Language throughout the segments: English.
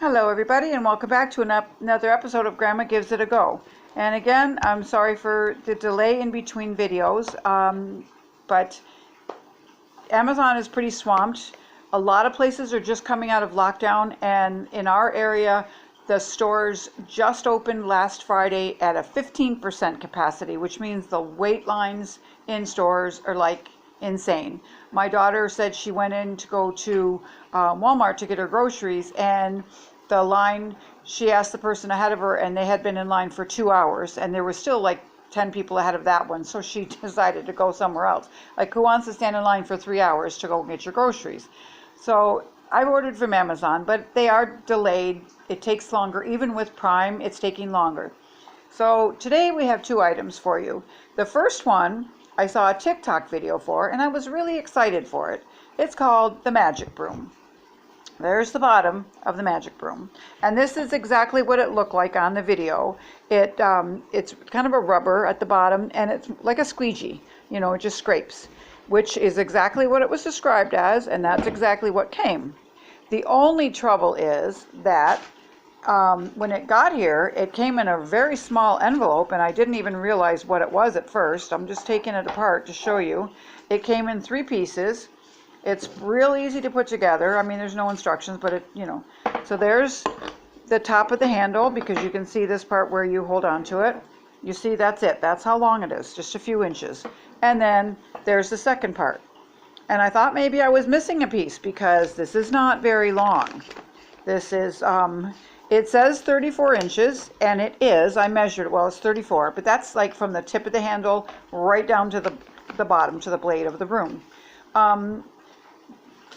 Hello everybody, and welcome back to another episode of Grandma Gives It a Go. And again, I'm sorry for the delay in between videos, but Amazon is pretty swamped. A lot of places are just coming out of lockdown, and in our area the stores just opened last Friday at a 15% capacity, which means the wait lines in stores are like insane. My daughter said she went in to go to Walmart to get her groceries, and the line, she asked the person ahead of her, and they had been in line for 2 hours, and there was still like 10 people ahead of that one, so she decided to go somewhere else. Like, who wants to stand in line for 3 hours to go get your groceries? So I ordered from Amazon, but they are delayed. It takes longer. Even with Prime, it's taking longer. So today we have two items for you. The first one I saw a TikTok video for, and I was really excited for it. It's called the Magic Broom. There's the bottom of the Magic Broom, and this is exactly what it looked like on the video. It's kind of a rubber at the bottom, and it's like a squeegee. You know, it just scrapes, which is exactly what it was described as, and that's exactly what came. The only trouble is that when it got here, it came in a very small envelope, and I didn't even realize what it was at first. I'm just taking it apart to show you. It came in 3 pieces. It's real easy to put together. I mean, there's no instructions, but so there's the top of the handle, because you can see this part where you hold on to it. You see, that's it. That's how long it is, just a few inches. And then there's the second part. And I thought maybe I was missing a piece, because this is not very long. This is, it says 34 inches, and it is. I measured it. Well, it's 34, but that's like from the tip of the handle right down to the bottom, to the blade of the broom.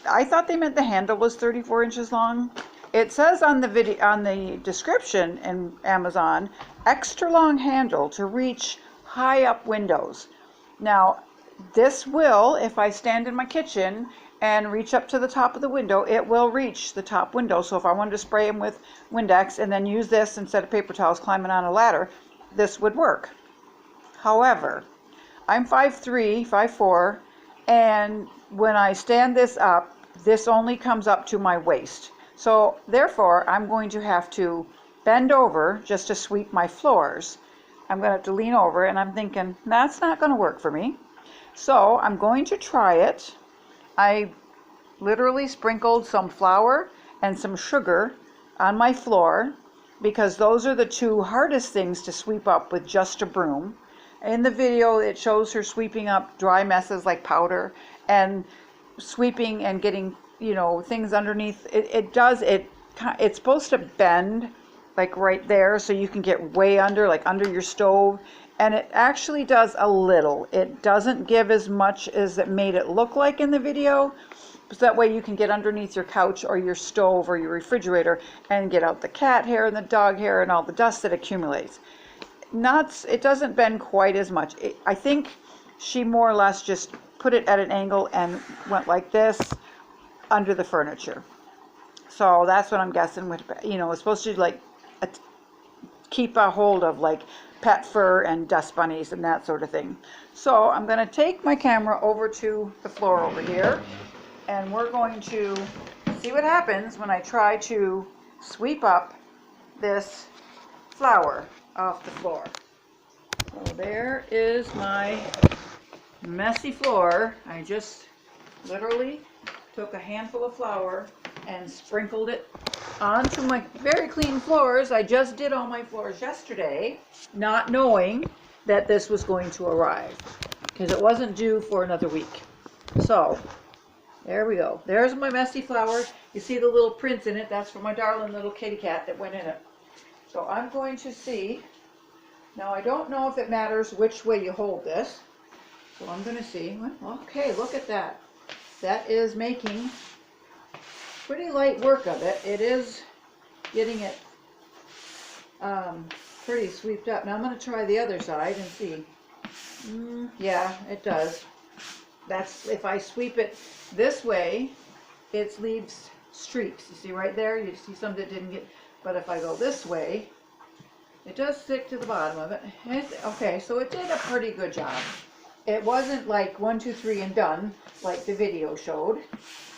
I thought they meant the handle was 34 inches long. It says on the video, on the description in Amazon, extra long handle to reach high up windows. Now, this will, if I stand in my kitchen and reach up to the top of the window, it will reach the top window. So if I wanted to spray them with Windex and then use this instead of paper towels climbing on a ladder, this would work. However, I'm 5'3", 5'4", and when I stand this up, this only comes up to my waist. So therefore, I'm going to have to bend over just to sweep my floors. I'm going to have to lean over, and I'm thinking, that's not going to work for me. So I'm going to try it. I literally sprinkled some flour and some sugar on my floor, because those are the two hardest things to sweep up with just a broom. In the video, it shows her sweeping up dry messes like powder, and sweeping and getting, things underneath. It's supposed to bend like right there, so you can get way under, like under your stove, and it actually does a little. It doesn't give as much as it made it look like in the video, so that way you can get underneath your couch or your stove or your refrigerator and get out the cat hair and the dog hair and all the dust that accumulates. It doesn't bend quite as much. I think she more or less just put it at an angle and went like this under the furniture. So that's what I'm guessing. It's supposed to like keep a hold of like pet fur and dust bunnies and that sort of thing. So I'm going to take my camera over to the floor over here, and we're going to see what happens when I try to sweep up this flour off the floor. So there is my messy floor. I just literally took a handful of flour and sprinkled it onto my very clean floors. I just did all my floors yesterday, not knowing that this was going to arrive, because it wasn't due for another week. So there we go. There's my messy flour. You see the little prints in it. That's for my darling little kitty cat that went in it. So I'm going to see. Now, I don't know if it matters which way you hold this. So I'm going to see. Okay, look at that. That is making pretty light work of it. It is getting it pretty swept up. Now I'm going to try the other side and see. Yeah, it does. That's, if I sweep it this way, it leaves streaks. You see right there? You see some that didn't get. But if I go this way, it does stick to the bottom of it. Okay, so it did a pretty good job. It wasn't like 1, 2, 3 and done like the video showed.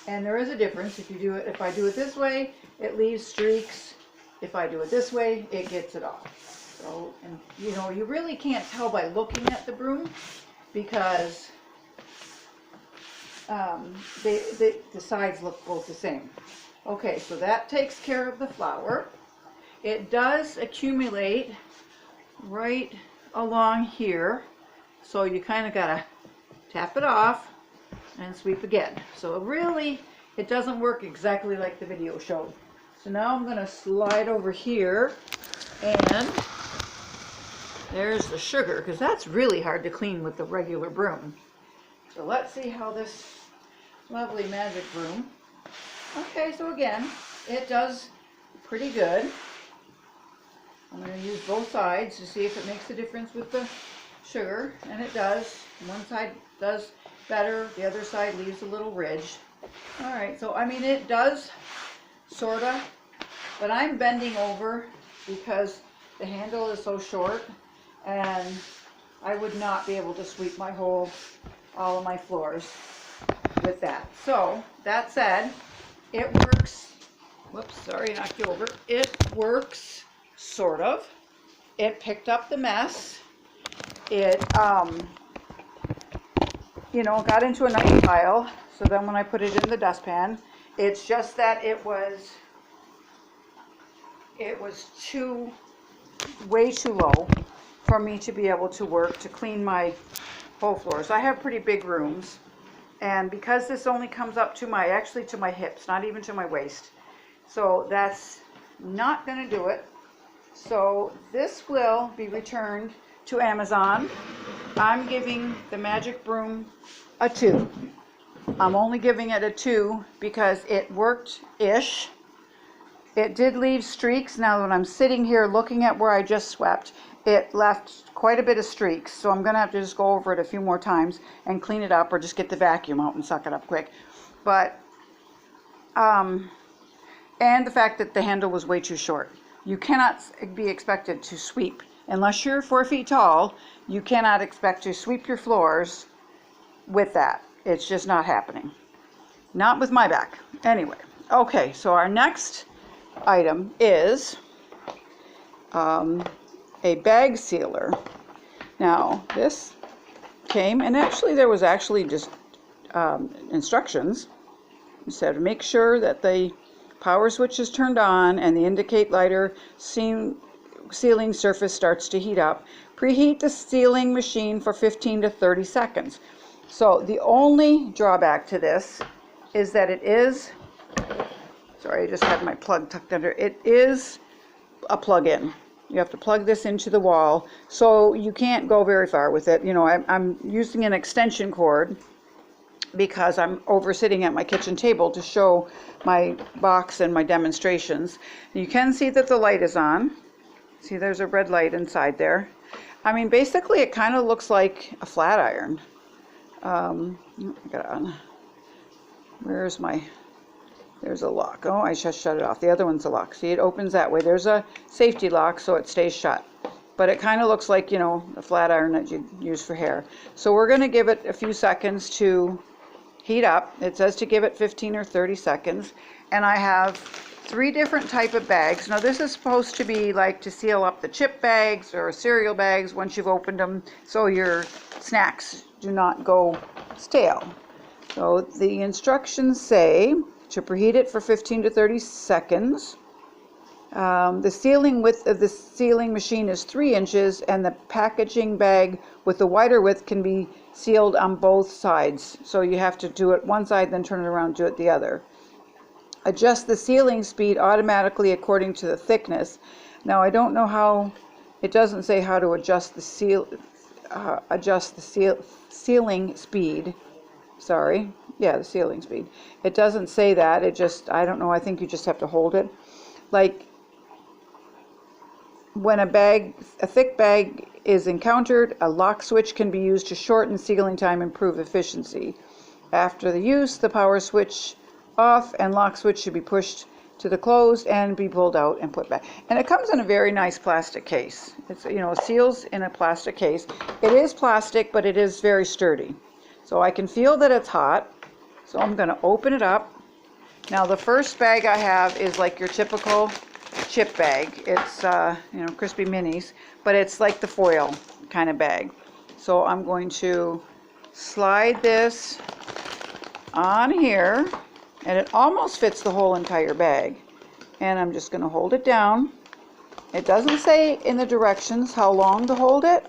And there is a difference. If I do it this way, it leaves streaks. If I do it this way, it gets it off. So, and you know, you really can't tell by looking at the broom because the sides look both the same. Okay, so that takes care of the flour. It does accumulate right along here, so you kind of gotta tap it off and sweep again. So really, it doesn't work exactly like the video showed. So now I'm gonna slide over here, and there's the sugar, because that's really hard to clean with the regular broom. So let's see how this lovely magic broom. Okay, so again, it does pretty good. I'm going to use both sides to see if it makes a difference with the sugar, and it does. One side does better, the other side leaves a little ridge. Alright, so I mean it does, sorta, but I'm bending over because the handle is so short, and I would not be able to sweep all of my floors with that. So, that said, it works. Whoops, sorry, knocked you over. It works, sort of. It picked up the mess. It, you know, got into a nice pile. So then when I put it in the dustpan, it's just that it was way too low for me to be able to work to clean my whole floors. I have pretty big rooms. And because this only comes up to actually to my hips, not even to my waist. So that's not going to do it. So this will be returned to Amazon. I'm giving the magic broom a 2. I'm only giving it a 2 because it worked-ish. It did leave streaks. Now when I'm sitting here looking at where I just swept, it left quite a bit of streaks, so I'm going to have to just go over it a few more times and clean it up, or just get the vacuum out and suck it up quick. But, and the fact that the handle was way too short. You cannot be expected to sweep. Unless you're 4 feet tall, you cannot expect to sweep your floors with that. It's just not happening. Not with my back. Anyway, okay, so our next item is a bag sealer. Now this came, and actually there was actually just instructions. It said make sure that the power switch is turned on and the indicate lighter sealing surface starts to heat up. Preheat the sealing machine for 15 to 30 seconds. So the only drawback to this is that it is, sorry, I just had my plug tucked under, it is a plug-in. You have to plug this into the wall, so you can't go very far with it. You know, I'm using an extension cord because I'm over sitting at my kitchen table to show my box and my demonstrations. You can see that the light is on. See, there's a red light inside there. I mean, basically it kind of looks like a flat iron. There's a lock. Oh, I just shut it off. The other one's a lock. See, it opens that way. There's a safety lock, so it stays shut. But it kind of looks like, you know, a flat iron that you use for hair. So we're going to give it a few seconds to heat up. It says to give it 15 or 30 seconds. And I have 3 different type of bags. Now this is supposed to be like to seal up the chip bags or cereal bags once you've opened them, so your snacks do not go stale. So the instructions say to preheat it for 15 to 30 seconds. The sealing width of the sealing machine is 3 inches, and the packaging bag with the wider width can be sealed on both sides. So you have to do it one side, then turn it around, do it the other. Adjust the sealing speed automatically according to the thickness. Now I don't know how, it doesn't say how to adjust the sealing speed. Sorry. Yeah, the sealing speed. It doesn't say that. It just, I don't know, I think you just have to hold it. Like, when a thick bag is encountered, a lock switch can be used to shorten sealing time and improve efficiency. After the use, the power switch off and lock switch should be pushed to the closed and be pulled out and put back. And it comes in a very nice plastic case. It's, you know, seals in a plastic case. It is plastic, but it is very sturdy. So I can feel that it's hot. So I'm going to open it up Now the first bag I have is like your typical chip bag. It's you know, crispy minis, but it's like the foil kind of bag. So I'm going to slide this on here, and it almost fits the whole entire bag. And I'm just going to hold it down. It doesn't say in the directions how long to hold it.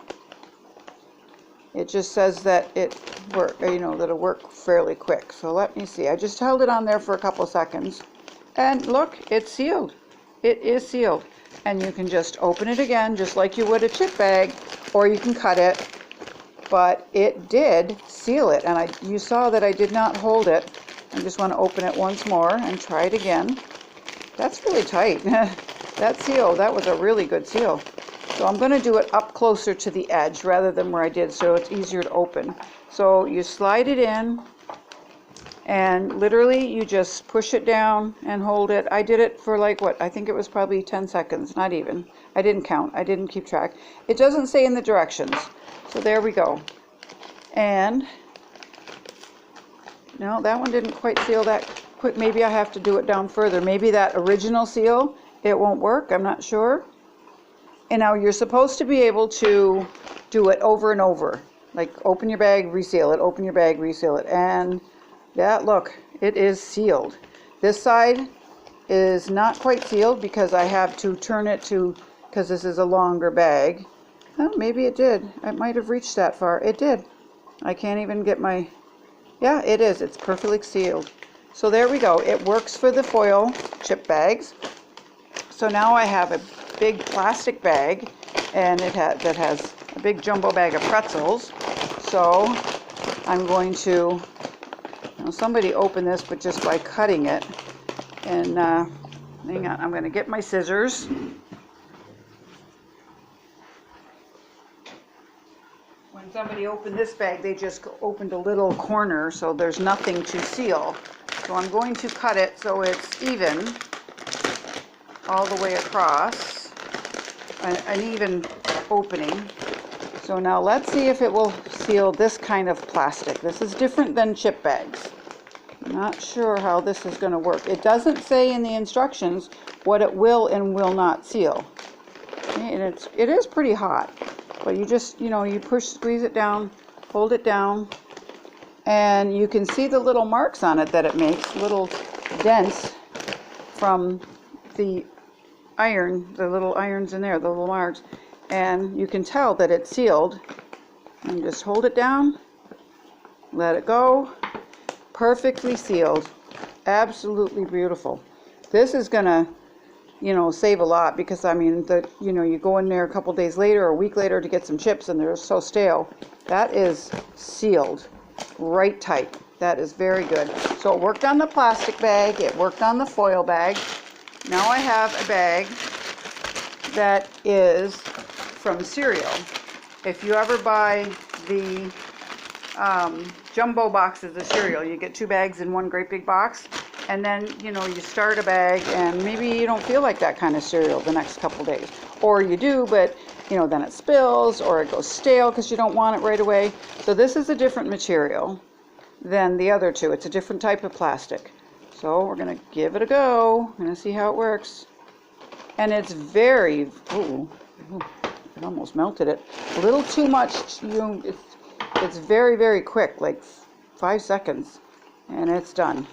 It just says that it that'll work fairly quick. So let me see. I just held it on there for a couple seconds, and look, it's sealed. It is sealed, and you can just open it again, just like you would a chip bag, or you can cut it. But it did seal it, and you saw that I did not hold it. I just want to open it once more and try it again. That's really tight. That seal, that was a really good seal. So I'm going to do it up closer to the edge rather than where I did, so it's easier to open. So you slide it in, and literally you just push it down and hold it. I did it for like what? I think it was probably 10 seconds, not even. I didn't count. I didn't keep track. It doesn't say in the directions. So there we go. And no, that one didn't quite seal that quick. Maybe I have to do it down further. Maybe that original seal, it won't work. I'm not sure. And now you're supposed to be able to do it over and over. Like open your bag, reseal it, open your bag, reseal it. And yeah, look, it is sealed. This side is not quite sealed because I have to turn it to, because this is a longer bag. Oh, maybe it did. It might have reached that far. It did. I can't even get my, yeah, it is. It's perfectly sealed. So there we go. It works for the foil chip bags. So now I have a big plastic bag, and that has a big jumbo bag of pretzels. So I'm going to, somebody opened this, but just by cutting it. And hang on, I'm going to get my scissors. When somebody opened this bag, they just opened a little corner, so there's nothing to seal. So I'm going to cut it so it's even all the way across. An even opening. So now let's see if it will seal this kind of plastic. This is different than chip bags. I'm not sure how this is going to work. It doesn't say in the instructions what it will and will not seal. And it is pretty hot, but you just, you squeeze it down, hold it down, and you can see the little marks on it that it makes, little dents from the iron, the little irons in there, the little marks, and you can tell that it's sealed. And just hold it down, let it go. Perfectly sealed. Absolutely beautiful. This is gonna, save a lot, because I mean, you go in there a couple days later or a week later to get some chips and they're so stale. That is sealed right tight. That is very good. So it worked on the plastic bag, it worked on the foil bag. Now I have a bag that is from cereal. If you ever buy the jumbo boxes of cereal, you get 2 bags in one great big box, and then you start a bag and maybe you don't feel like that kind of cereal the next couple days, or you do, but then it spills or it goes stale because you don't want it right away. So this is a different material than the other two. It's a different type of plastic. So we're going to give it a go. I'm going to see how it works. And it's very, it almost melted it. A little too much, it's very, very quick, like 5 seconds, and it's done.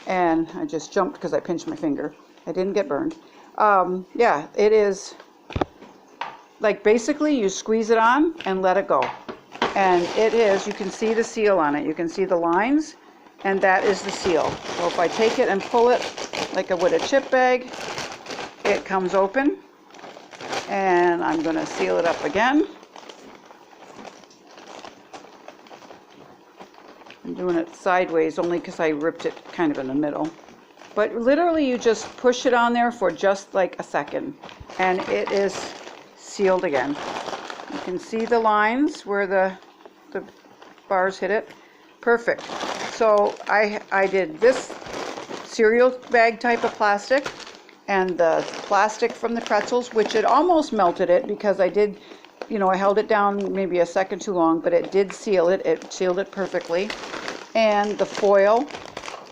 And I just jumped because I pinched my finger. I didn't get burned. Yeah, it is, like basically you squeeze it on and let it go. And it is, you can see the seal on it. You can see the lines. And that is the seal. So if I take it and pull it like I would a chip bag, it comes open. And I'm going to seal it up again. I'm doing it sideways only because I ripped it kind of in the middle. But literally you just push it on there for just like a second, and it is sealed again. You can see the lines where the bars hit it. Perfect. So I did this cereal bag type of plastic and the plastic from the pretzels, which it almost melted it because I did, I held it down maybe a second too long, but it did seal it. It sealed it perfectly. And the foil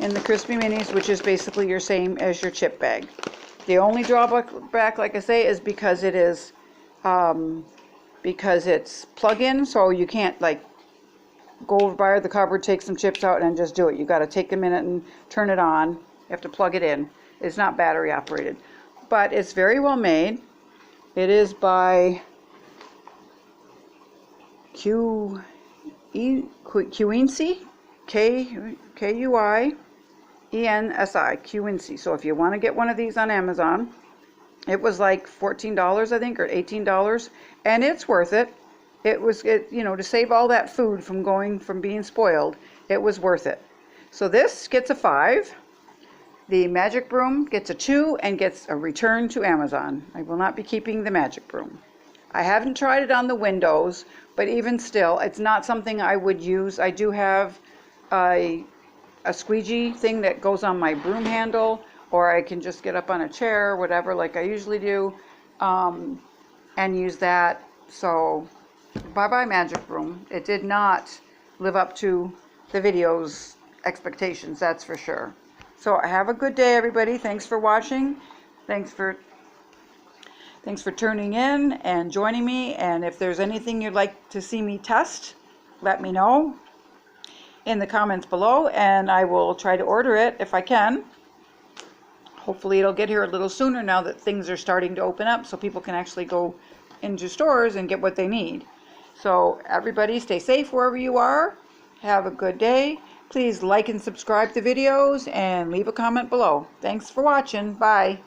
in the Crispy Minis, which is basically your same as your chip bag. The only drawback, like I say, is because it is because it's plug-in, so you can't like go over by the cupboard, take some chips out, and just do it. You got to take a minute and turn it on. You have to plug it in. It's not battery operated, but it's very well made. It is by Kuinsi, Kuinsi, Kuinsi. So if you want to get one of these on Amazon, it was like $14, I think, or $18, and it's worth it. You know, to save all that food from being spoiled, it was worth it. So this gets a 5. The Magic Broom gets a 2 and gets a return to Amazon. I will not be keeping the Magic Broom. I haven't tried it on the windows, but even still, it's not something I would use. I do have a squeegee thing that goes on my broom handle, or I can just get up on a chair or whatever, like I usually do, and use that. So bye-bye Magic Broom. It did not live up to the video's expectations, that's for sure. So have a good day, everybody. Thanks for watching. Thanks for tuning in and joining me. And if there's anything you'd like to see me test, let me know in the comments below, and I will try to order it if I can. Hopefully it'll get here a little sooner now that things are starting to open up, so people can actually go into stores and get what they need. So everybody stay safe wherever you are. Have a good day. Please like and subscribe to videos and leave a comment below. Thanks for watching. Bye.